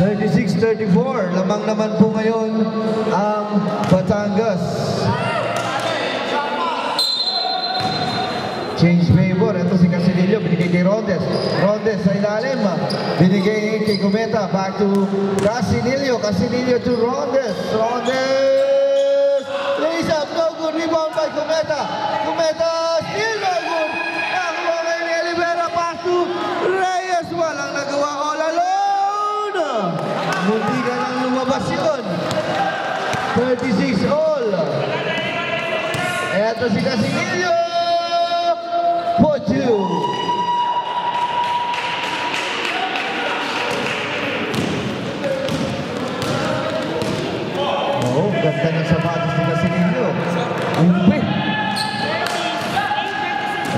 36-34. Lamang naman po ngayon ang Batangas. Change favor. Ito si Casilillo. Binigay kay Rondes. Rondes sa ilalim. Binigay kay Gumeta. Back to Casilillo. Casilillo to Rondes. Rondes. Lays up. No good. Rebound by Gumeta. Gumeta. Still no good. Nakuha kay ni Olivera. Pass to Reyes. Walang nagawa. All alone. Munti ka nang lumabas yun. 36 all. Eto si Casilillo. For two. Oh, ganda ng sapatos ni Casilillo. Umpi.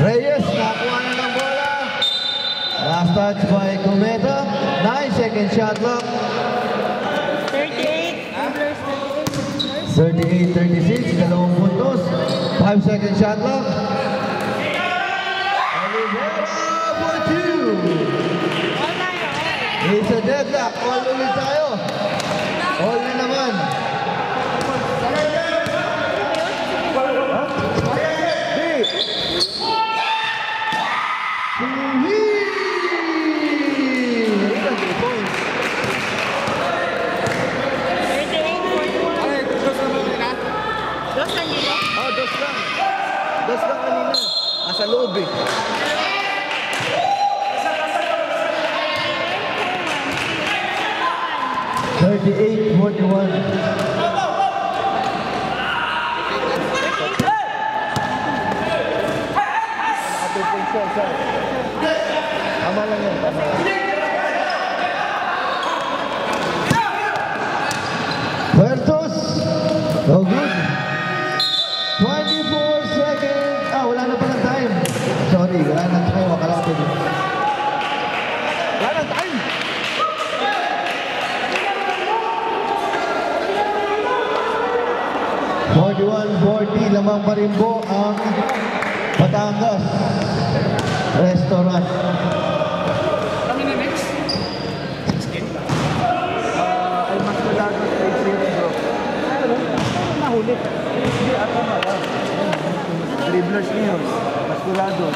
Reyes, nakuha na ng bola. Last touch by Gumeta. 9-second shot clock. 38-36, dalawang puntos. 5-second shot clock. It's a deadlock. All ulit tayo. All na naman. Dos lang kanina. Nasa loob eh. Tama lang yan, tama lang. Puertos, no good. 24 seconds. Wala na palang time. Sorry, wala na time. Akala ko din. Wala na time. 41-40, lamang pa rin po ang Batangas Restaurant. Kami na next. 16. Ay, mas malagos ay zero, bro. Ano? Nahuli. Hindi, ako na. Dribblers niyo. Mas kulado.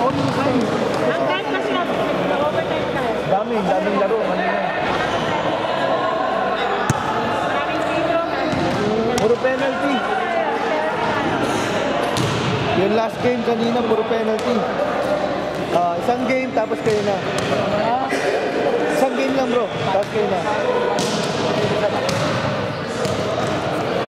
Ang kahit kasi na-overtime tayo. Daming laro. Puro penalty. Yung last game kanina, puro penalty. Isang game, tapos kayo na. Isang game lang, bro. Tapos kayo na.